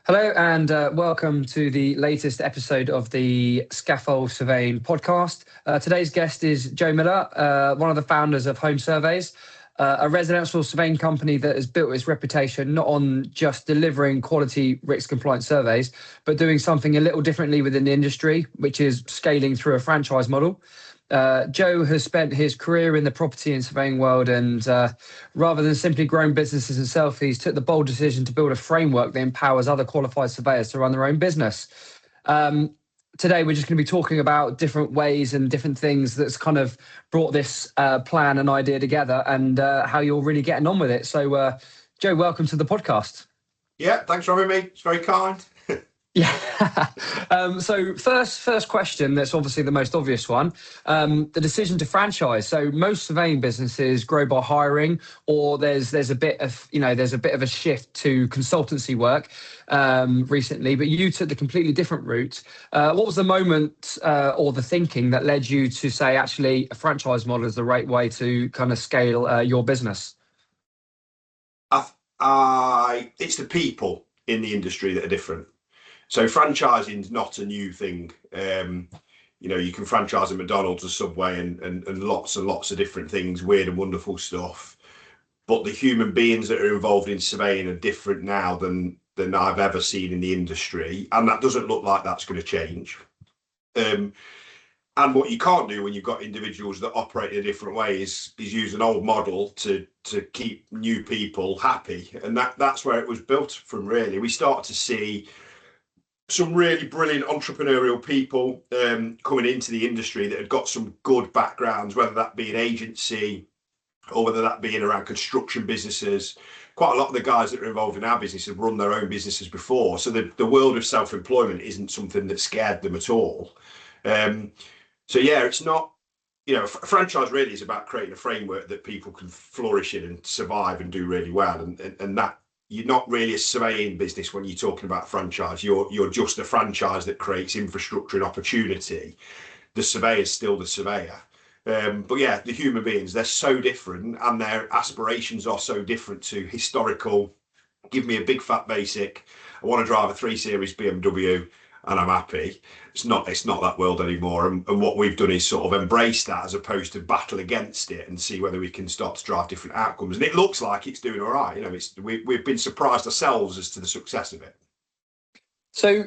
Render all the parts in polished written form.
Hello and welcome to the latest episode of the Scafol Surveying Podcast. Today's guest is Joe Miller, one of the founders of Home Surveys, a residential surveying company that has built its reputation not on just delivering quality risk compliant surveys, but doing something a little differently within the industry, which is scaling through a franchise model. Joe has spent his career in the property and surveying world, and rather than simply growing businesses himself, he's took the bold decision to build a framework that empowers other qualified surveyors to run their own business. Today, we're just going to be talking about different ways and different things that's kind of brought this plan and idea together, and how you're really getting on with it. So, Joe, welcome to the podcast. Yeah, thanks for having me. It's very kind. Yeah. So first question, that's obviously the most obvious one, the decision to franchise. So most surveying businesses grow by hiring, or there's a bit of a shift to consultancy work recently, but you took the completely different route. What was the moment or the thinking that led you to say, actually, a franchise model is the right way to kind of scale your business? It's the people in the industry that are different. So franchising is not a new thing. You can franchise a McDonald's, a Subway, and lots and lots of different things, weird and wonderful stuff. But the human beings that are involved in surveying are different now than I've ever seen in the industry, and that doesn't look like that's going to change. And what you can't do when you've got individuals that operate in a different way is use an old model to keep new people happy, and that's where it was built from. Really, we started to see some really brilliant entrepreneurial people coming into the industry that had got some good backgrounds, whether that be an agency or whether that be in around construction businesses. Quite a lot of the guys that are involved in our business have run their own businesses before. So the world of self-employment isn't something that scared them at all. It's not, a franchise really is about creating a framework that people can flourish in and survive and do really well. And that, you're not really a surveying business when you're talking about franchise. You're just a franchise that creates infrastructure and opportunity. The surveyor's still the surveyor. The human beings, they're so different, and their aspirations are so different to historical, give me a big fat basic, I want to drive a 3 Series BMW and I'm happy. It's not that world anymore. And what we've done is sort of embrace that as opposed to battle against it and see whether we can start to drive different outcomes. And it looks like it's doing all right. We've been surprised ourselves as to the success of it. So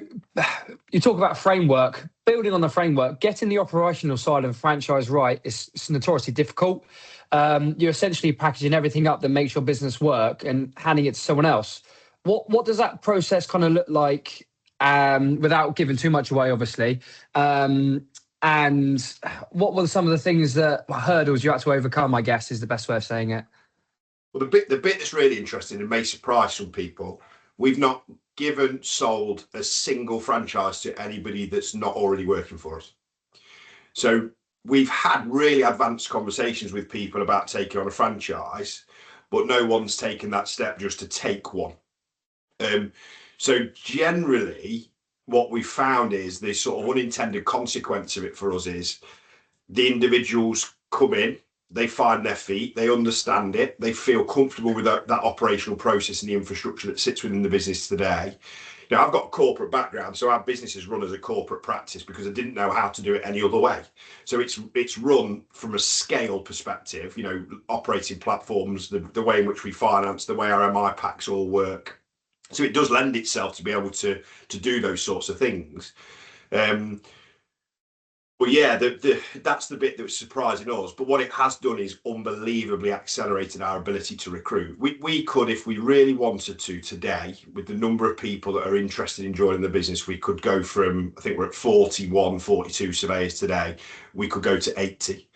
you talk about framework, building on the framework, getting the operational side of a franchise right is notoriously difficult. You're essentially packaging everything up that makes your business work and handing it to someone else. What does that process kind of look like? Without giving too much away, obviously. And what were some of the things hurdles you had to overcome, I guess, is the best way of saying it? Well, the bit that's really interesting and may surprise some people, we've not sold a single franchise to anybody that's not already working for us. So we've had really advanced conversations with people about taking on a franchise, but no one's taken that step just to take one. So generally, what we found is the sort of unintended consequence of it for us is the individuals come in, they find their feet, they understand it, they feel comfortable with that operational process and the infrastructure that sits within the business today. Now, I've got a corporate background, so our business is run as a corporate practice because I didn't know how to do it any other way. So it's run from a scale perspective, operating platforms, the way in which we finance, the way our MI packs all work. So it does lend itself to be able to do those sorts of things. That's the bit that was surprising us. But what it has done is unbelievably accelerated our ability to recruit. We could, if we really wanted to today, with the number of people that are interested in joining the business, we could go from, I think we're at 41, 42 surveyors today. We could go to 80.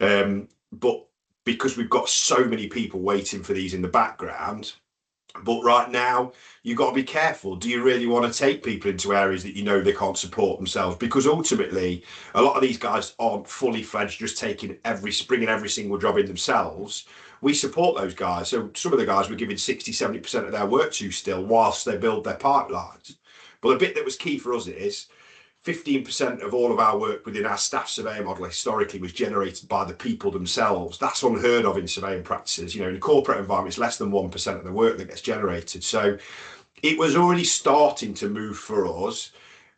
But because we've got so many people waiting for these in the background, but right now, you've got to be careful. Do you really want to take people into areas that they can't support themselves? Because ultimately, a lot of these guys aren't fully fledged, just bringing every single job in themselves. We support those guys. So some of the guys we're giving 60, 70% of their work to still whilst they build their pipelines. But the bit that was key for us is 15% of all of our work within our staff survey model historically was generated by the people themselves. That's unheard of in surveying practices. In a corporate environment, it's less than 1% of the work that gets generated. So it was already starting to move for us.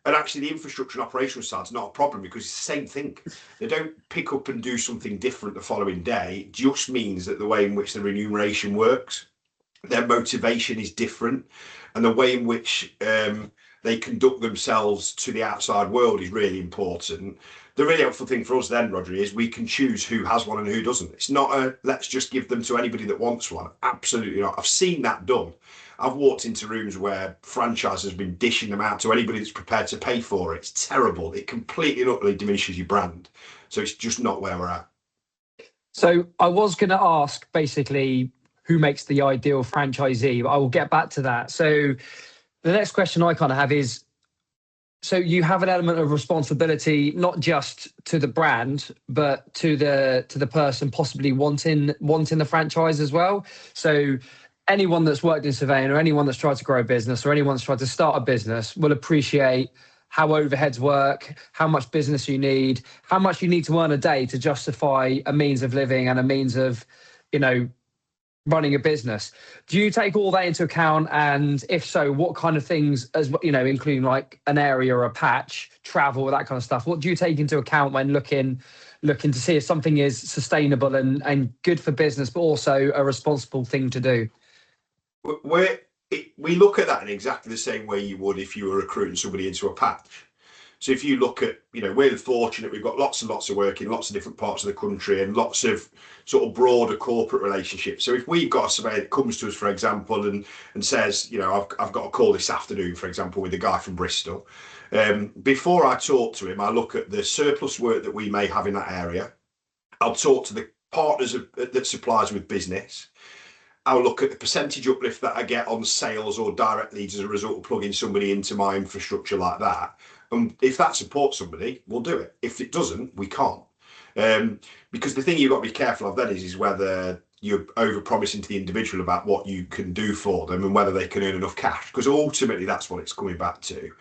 And actually, the infrastructure and operational side is not a problem because it's the same thing. They don't pick up and do something different the following day. It just means that the way in which the remuneration works, their motivation is different, and the way in which they conduct themselves to the outside world is really important. The really helpful thing for us then, Roger, is we can choose who has one and who doesn't. It's not a let's just give them to anybody that wants one. Absolutely not. I've seen that done. I've walked into rooms where franchise has been dishing them out to anybody that's prepared to pay for it. It's terrible. It completely and utterly diminishes your brand. So it's just not where we're at. So I was going to ask basically who makes the ideal franchisee, but I will get back to that. So the next question I kind of have is, so you have an element of responsibility, not just to the brand, but to the person possibly wanting the franchise as well. So anyone that's worked in surveying or anyone that's tried to grow a business or anyone that's tried to start a business will appreciate how overheads work, how much business you need, how much you need to earn a day to justify a means of living and a means of, running a business. Do you take all that into account? And if so, what kind of things, as including like an area or a patch, travel, that kind of stuff, what do you take into account when looking to see if something is sustainable and good for business, but also a responsible thing to do? We look at that in exactly the same way you would if you were recruiting somebody into a patch. So if you look at, we're fortunate, we've got lots and lots of work in lots of different parts of the country and lots of sort of broader corporate relationships. So if we've got a surveyor that comes to us, for example, and says, I've got a call this afternoon, for example, with a guy from Bristol. Before I talk to him, I look at the surplus work that we may have in that area. I'll talk to the partners that supplies with business. I'll look at the percentage uplift that I get on sales or direct leads as a result of plugging somebody into my infrastructure like that. And if that supports somebody, we'll do it. If it doesn't, we can't. Because the thing you've got to be careful of then is whether you're over-promising to the individual about what you can do for them and whether they can earn enough cash, because ultimately that's what it's coming back to.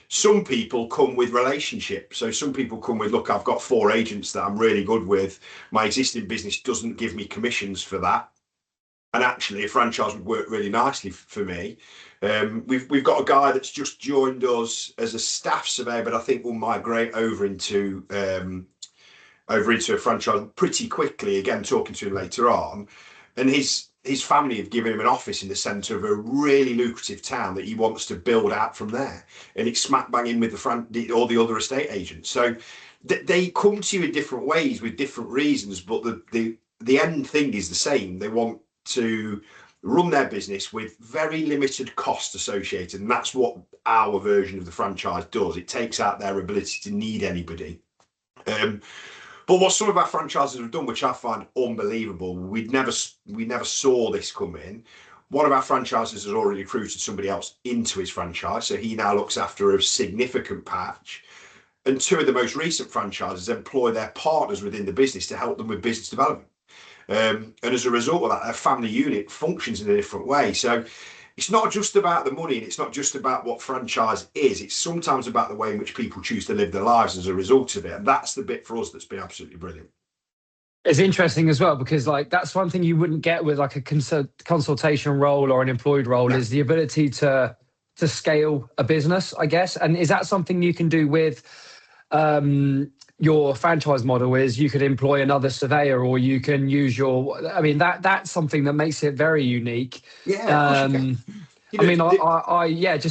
Some people come with relationships. So some people come with, look, I've got 4 agents that I'm really good with. My existing business doesn't give me commissions for that. And actually, a franchise would work really nicely for me. We've got a guy that's just joined us as a staff surveyor, but I think will migrate over into a franchise pretty quickly. Again, talking to him later on, and his family have given him an office in the centre of a really lucrative town that he wants to build out from there, and it's smack bang in with all the other estate agents. So they come to you in different ways with different reasons, but the end thing is the same. They want to run their business with very limited cost associated, and that's what our version of the franchise does. It takes out their ability to need anybody. But what some of our franchises have done, which I find unbelievable, we never saw this come in. One of our franchises has already recruited somebody else into his franchise, so he now looks after a significant patch. And 2 of the most recent franchises employ their partners within the business to help them with business development. And as a result of that, their family unit functions in a different way. So it's not just about the money, and it's not just about what franchise is. It's sometimes about the way in which people choose to live their lives as a result of it. And that's the bit for us that's been absolutely brilliant. It's interesting as well, because that's one thing you wouldn't get with like a consultation role or an employed role, is the ability to scale a business, I guess. And is that something you can do with your franchise model? Is you could employ another surveyor, or you can use that's something that makes it very unique. Just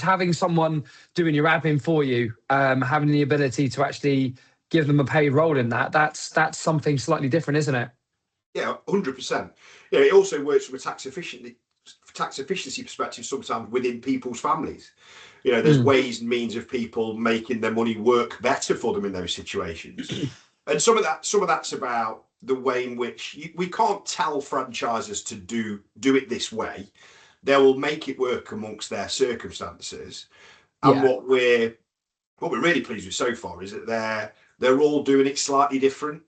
having someone doing your admin for you, having the ability to actually give them a paid role in that's something slightly different, isn't it? Yeah, 100%. It also works from a tax efficiency perspective sometimes within people's families. There's ways and means of people making their money work better for them in those situations. And some of that's about the way in which we can't tell franchisers to do it this way. They will make it work amongst their circumstances. And what we're really pleased with so far is that they're all doing it slightly different.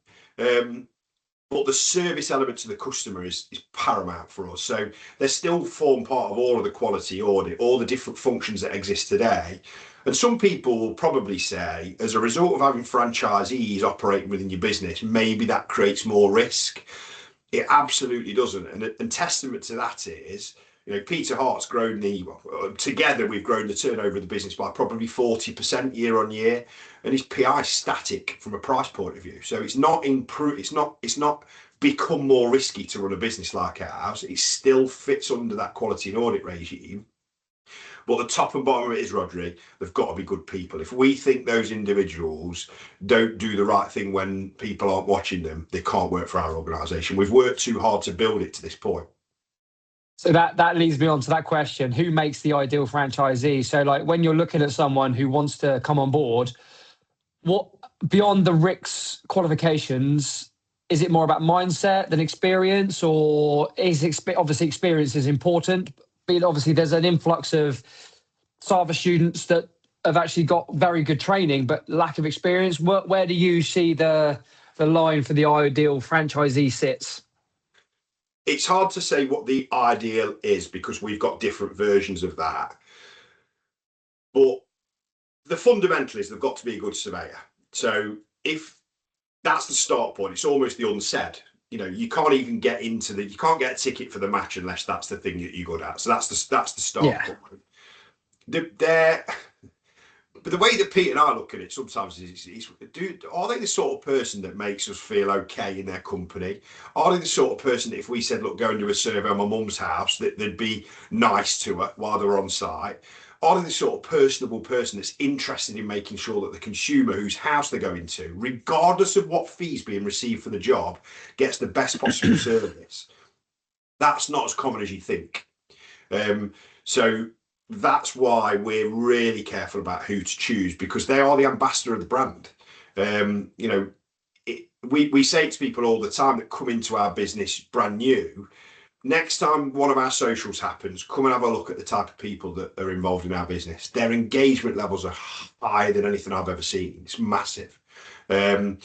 But the service element to the customer is paramount for us. So they still form part of all of the quality audit, all the different functions that exist today. And some people will probably say, as a result of having franchisees operating within your business, maybe that creates more risk. It absolutely doesn't. And testament to that is, Peter Hart's grown together we've grown the turnover of the business by probably 40% year on year, and his PI is static from a price point of view. So it's not become more risky to run a business like ours. It still fits under that quality and audit regime. But the top and bottom of it is, Rodri, they've got to be good people. If we think those individuals don't do the right thing when people aren't watching them, they can't work for our organisation. We've worked too hard to build it to this point. So that leads me on to that question: who makes the ideal franchisee? So, like, when you're looking at someone who wants to come on board, what beyond the RICS qualifications, is it more about mindset than experience, or is obviously experience is important? But obviously, there's an influx of Sava students that have actually got very good training, but lack of experience. Where do you see the line for the ideal franchisee sits? It's hard to say what the ideal is because we've got different versions of that. But the fundamental is they've got to be a good surveyor. So if that's the start point, it's almost the unsaid. You can't even get you can't get a ticket for the match unless that's the thing that you're good at. So that's the start point. But the way that Pete and I look at it sometimes is, are they the sort of person that makes us feel okay in their company? Are they the sort of person that if we said, look, go and do a survey on my mum's house, that they'd be nice to her while they're on site? Are they the sort of personable person that's interested in making sure that the consumer whose house they're going to, regardless of what fees being received for the job, gets the best possible service? That's not as common as you think. So that's why we're really careful about who to choose, because they are the ambassador of the brand. We say to people all the time that come into our business brand new, next time one of our socials happens, come and have a look at the type of people that are involved in our business. Their engagement levels are higher than anything I've ever seen. It's massive. And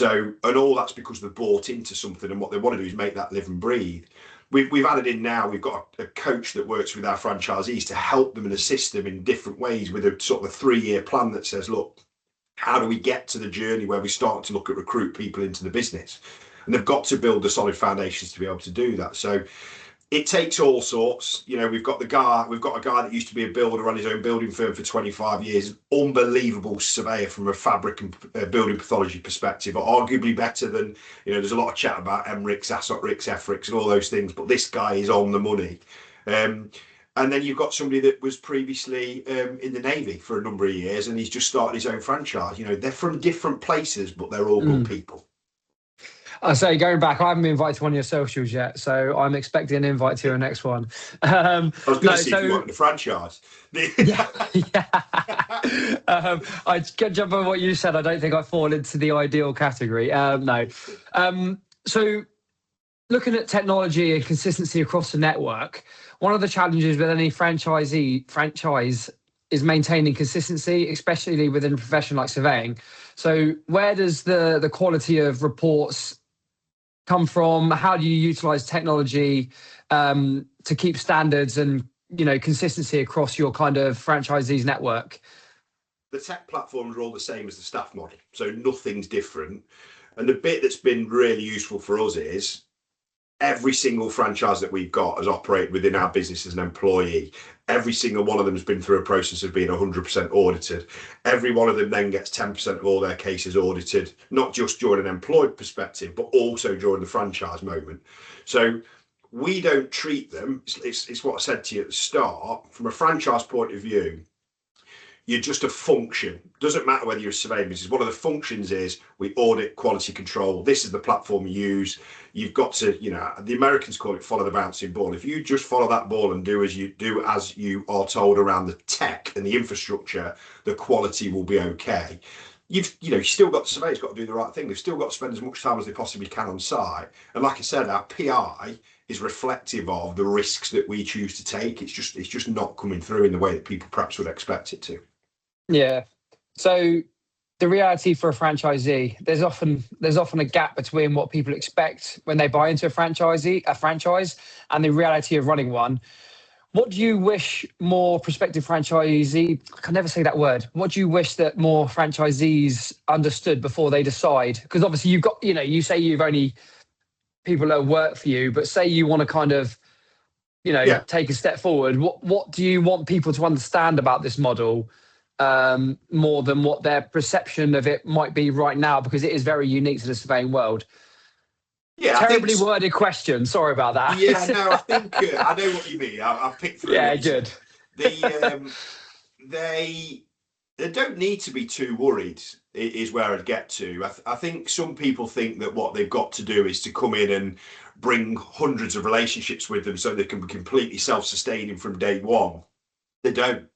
all that's because they've bought into something, and what they want to do is make that live and breathe. We've added in now, we've got a coach that works with our franchisees to help them and assist them in different ways with a sort of a 3-year plan that says, look, how do we get to the journey where we start to look at recruit people into the business? And they've got to build the solid foundations to be able to do that. So it takes all sorts. We've got a guy that used to be a builder, run his own building firm for 25 years, unbelievable surveyor from a fabric and building pathology perspective, arguably better than, there's a lot of chat about MRICS, ASSOT RICS, FRICS and all those things, but this guy is on the money. And then you've got somebody that was previously in the Navy for a number of years, and he's just started his own franchise. They're from different places, but they're all good people. I say, going back, I haven't been invited to one of your socials yet, so I'm expecting an invite to your next one. I was going to see if you wanted a franchise. Yeah. I can jump on what you said. I don't think I fall into the ideal category. No. So looking at technology and consistency across the network, one of the challenges with any franchise is maintaining consistency, especially within a profession like surveying. So where does the quality of reports come from? How do you utilize technology to keep standards and consistency across your kind of franchisees network? The tech platforms are all the same as the staff model, so nothing's different. And the bit that's been really useful for us is every single franchise that we've got has operated within our business as an employee. Every single one of them has been through a process of being 100% audited. Every one of them then gets 10% of all their cases audited, not just during an employed perspective, but also during the franchise moment. So we don't treat them, it's what I said to you at the start, from a franchise point of view, you're just a function. Doesn't matter whether you're a surveying business. One of the functions is we audit, quality control. This is the platform you use. You've got to, the Americans call it follow the bouncing ball. If you just follow that ball and do as you are told around the tech and the infrastructure, the quality will be okay. You've still got the surveyors got to do the right thing. They've still got to spend as much time as they possibly can on site. And like I said, our PI is reflective of the risks that we choose to take. It's just not coming through in the way that people perhaps would expect it to. Yeah. So the reality for a franchisee, there's often a gap between what people expect when they buy into a franchise, and the reality of running one. What do you wish more prospective franchisee? I can never say that word. What do you wish that more franchisees understood before they decide? Because obviously you've got, you say you've only people that work for you, but say you want to kind of take a step forward, what do you want people to understand about this model, more than what their perception of it might be right now, because it is very unique to the surveying world? Yeah, Terribly worded question. Sorry about that. Yeah, no, I think I know what you mean. I've picked through. Yeah, good. They don't need to be too worried, is where I'd get to. I think some people think that what they've got to do is to come in and bring hundreds of relationships with them so they can be completely self-sustaining from day one. They don't.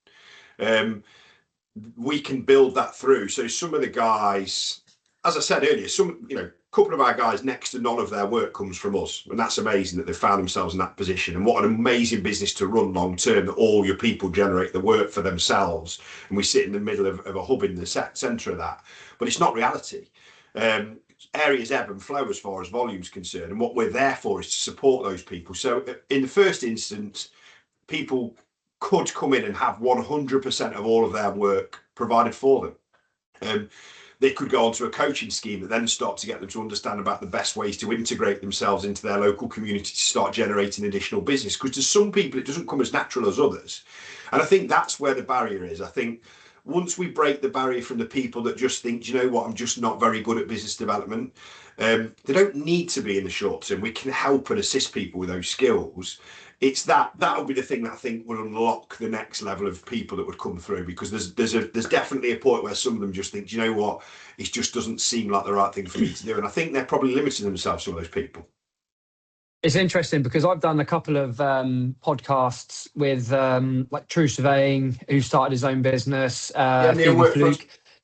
We can build that through. So some of the guys, as I said earlier, a couple of our guys, next to none of their work comes from us. And that's amazing that they've found themselves in that position. And what an amazing business to run long term, that all your people generate the work for themselves. And we sit in the middle of a hub in the centre of that. But it's not reality. Areas ebb and flow as far as volume's concerned. And what we're there for is to support those people. So in the first instance, people could come in and have 100% of all of their work provided for them. They could go onto a coaching scheme that then start to get them to understand about the best ways to integrate themselves into their local community to start generating additional business. Because to some people, it doesn't come as natural as others. And I think that's where the barrier is. I think once we break the barrier from the people that just think, you know what, I'm just not very good at business development, they don't need to be in the short term. We can help and assist people with those skills. It's that'll be the thing that I think will unlock the next level of people that would come through, because there's definitely a point where some of them just think, you know what, it just doesn't seem like the right thing for me to do. And I think they're probably limiting themselves, some of those people. It's interesting because I've done a couple of podcasts with like True Surveying, who started his own business. Neil worked for us.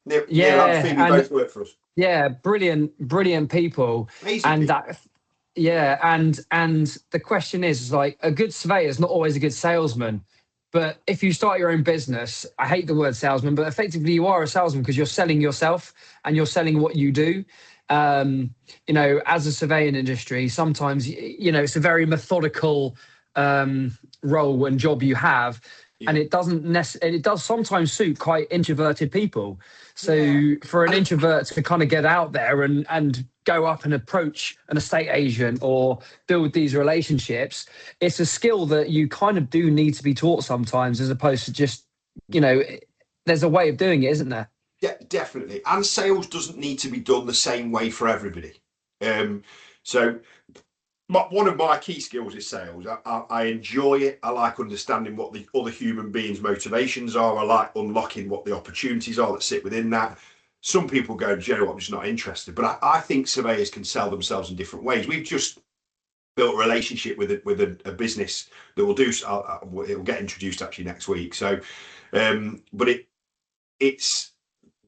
Neil and Phoebe both work for us. Yeah, brilliant people. Amazing and people. that, yeah, and the question is like, a good surveyor is not always a good salesman. But if you start your own business, I hate the word salesman, but effectively you are a salesman because you're selling yourself and you're selling what you do. As a surveying industry, sometimes, it's a very methodical role and job you have. Yeah. And it does sometimes suit quite introverted people. So for an introvert to kind of get out there and go up and approach an estate agent or build these relationships, it's a skill that you kind of do need to be taught sometimes, as opposed to just, there's a way of doing it, isn't there? Yeah, definitely. And sales doesn't need to be done the same way for everybody. One of my key skills is sales. I enjoy it. I like understanding what the other human beings' motivations are. I like unlocking what the opportunities are that sit within that. Some people go, you know what, I'm just not interested. But I think surveyors can sell themselves in different ways. We've just built a relationship with a business that will do. It will get introduced actually next week. So, but it's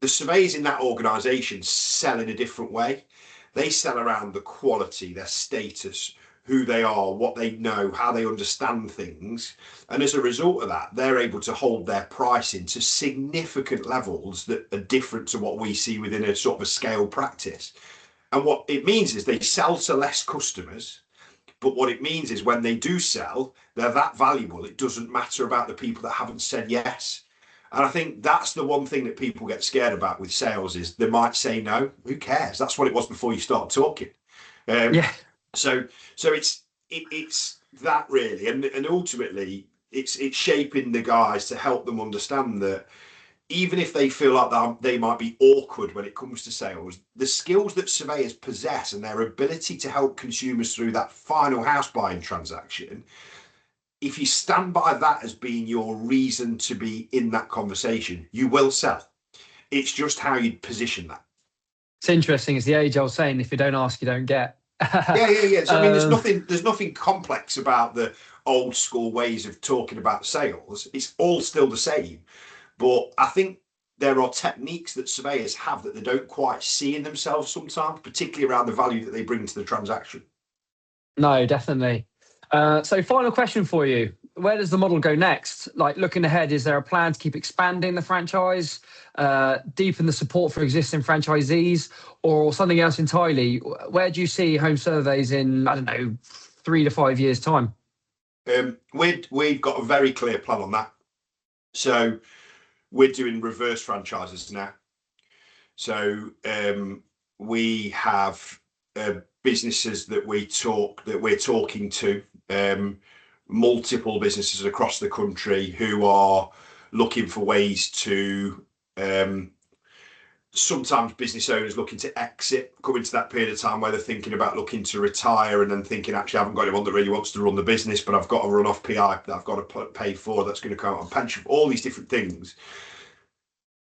the surveyors in that organisation sell in a different way. They sell around the quality, their status, who they are, what they know, how they understand things. And as a result of that, they're able to hold their pricing to significant levels that are different to what we see within a sort of a scale practice. And what it means is they sell to less customers. But what it means is when they do sell, they're that valuable. It doesn't matter about the people that haven't said yes. And I think that's the one thing that people get scared about with sales, is they might say no. Who cares? That's what it was before you start talking. So it's that really, and ultimately it's shaping the guys to help them understand that even if they feel like they might be awkward when it comes to sales, the skills that surveyors possess and their ability to help consumers through that final house buying transaction, if you stand by that as being your reason to be in that conversation, you will sell. It's just how you position that. It's interesting. It's the age-old saying, if you don't ask, you don't get. Yeah. So, I mean, there's nothing complex about the old school ways of talking about sales. It's all still the same. But I think there are techniques that surveyors have that they don't quite see in themselves sometimes, particularly around the value that they bring to the transaction. No, definitely. So final question for you. Where does the model go next? Like, looking ahead, is there a plan to keep expanding the franchise, deepen the support for existing franchisees, or something else entirely? Where do you see home surveys in, 3 to 5 years' time? We've got a very clear plan on that. So we're doing reverse franchises now. So we have businesses that we're talking to multiple businesses across the country who are looking for ways to, sometimes business owners looking to exit, coming to that period of time where they're thinking about looking to retire, and then thinking, actually, I haven't got anyone that really wants to run the business, but I've got a run-off PI that I've got to pay for, that's going to come out on pension, all these different things.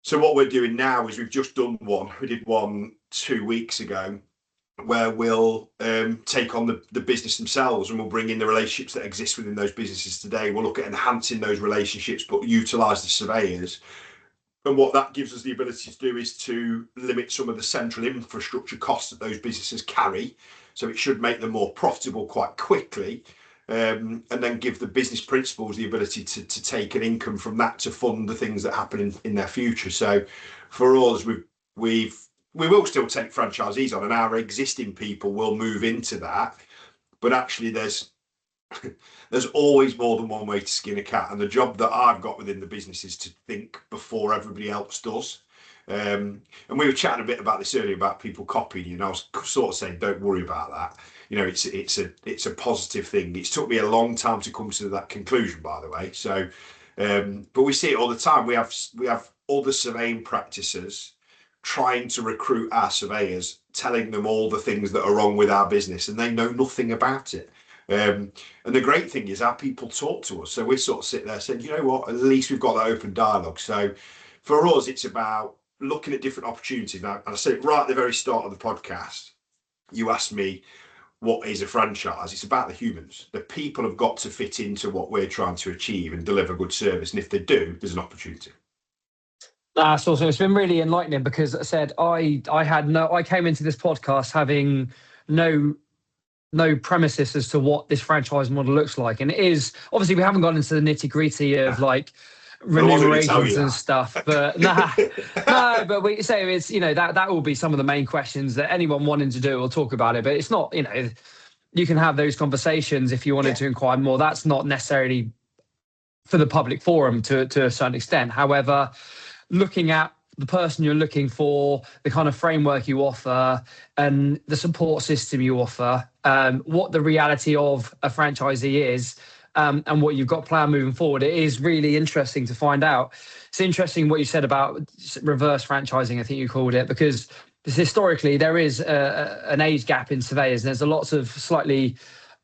So what we're doing now is we've just done one. We did one 2 weeks ago where we'll take on the business themselves, and we'll bring in the relationships that exist within those businesses today. We'll look at enhancing those relationships, but utilise the surveyors. And what that gives us the ability to do is to limit some of the central infrastructure costs that those businesses carry. So it should make them more profitable quite quickly, and then give the business principals the ability to take an income from that to fund the things that happen in their future. So for us, we will still take franchisees on, and our existing people will move into that. But actually, there's always more than one way to skin a cat, and the job that I've got within the business is to think before everybody else does. And we were chatting a bit about this earlier about people copying you, and I was sort of saying, don't worry about that. You know, it's a positive thing. It's took me a long time to come to that conclusion, by the way. So, but we see it all the time. We have other surveying practices trying to recruit our surveyors, telling them all the things that are wrong with our business, and they know nothing about it. And the great thing is our people talk to us, so we sort of sit there saying, you know what, at least we've got that open dialogue. So for us, it's about looking at different opportunities. Now, I said right at the very start of the podcast, you asked me, what is a franchise? It's about the humans. The people have got to fit into what we're trying to achieve and deliver good service, and if they do, there's an opportunity. That's awesome. It's been really enlightening, because I said I came into this podcast having no premises as to what this franchise model looks like, and it is obviously, we haven't gone into the nitty-gritty of like remunerations and stuff, but no, but we say it's, you know, that will be some of the main questions that anyone wanting to do will talk about it, but it's not, you know, you can have those conversations if you wanted to inquire more. That's not necessarily for the public forum to a certain extent. However, looking at the person you're looking for, the kind of framework you offer, and the support system you offer, what the reality of a franchisee is, and what you've got planned moving forward, it is really interesting to find out. It's interesting what you said about reverse franchising, I think you called it, because historically there is an age gap in surveyors, and there's a lots of slightly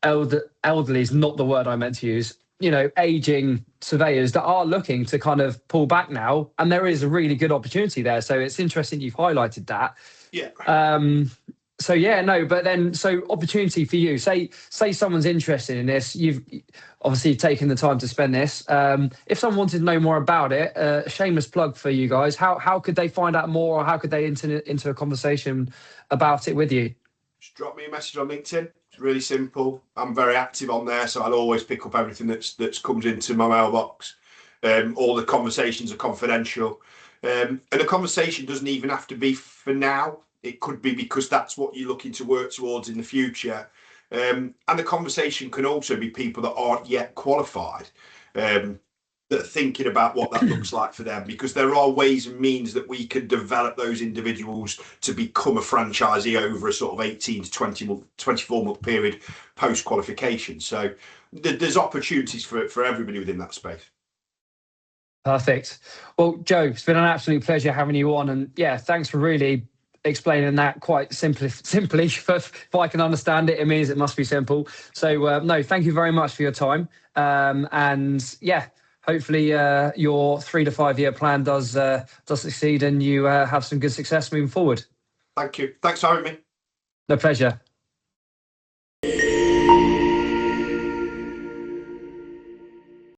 elderly is not the word I meant to use, you know, aging surveyors that are looking to kind of pull back now, and there is a really good opportunity there. So it's interesting you've highlighted that. Yeah. So yeah, no, but then, so opportunity for you, say someone's interested in this, you've obviously taken the time to spend this. If someone wanted to know more about it, shameless plug for you guys, how could they find out more, or how could they enter into a conversation about it with you? Just drop me a message on LinkedIn. It's really simple. I'm very active on there, so I'll always pick up everything that's comes into my mailbox. All the conversations are confidential. And the conversation doesn't even have to be for now. It could be because that's what you're looking to work towards in the future. And the conversation can also be people that aren't yet qualified, that are thinking about what that looks like for them, because there are ways and means that we can develop those individuals to become a franchisee over a sort of 18 to 24 month period post qualification. So there's opportunities for everybody within that space. Perfect. Well, Joe, it's been an absolute pleasure having you on, and yeah, thanks for really explaining that quite simply. If I can understand it, it means it must be simple. So no, thank you very much for your time. And yeah, hopefully your 3 to 5 year plan does succeed, and you have some good success moving forward. Thank you. Thanks for having me. No, pleasure.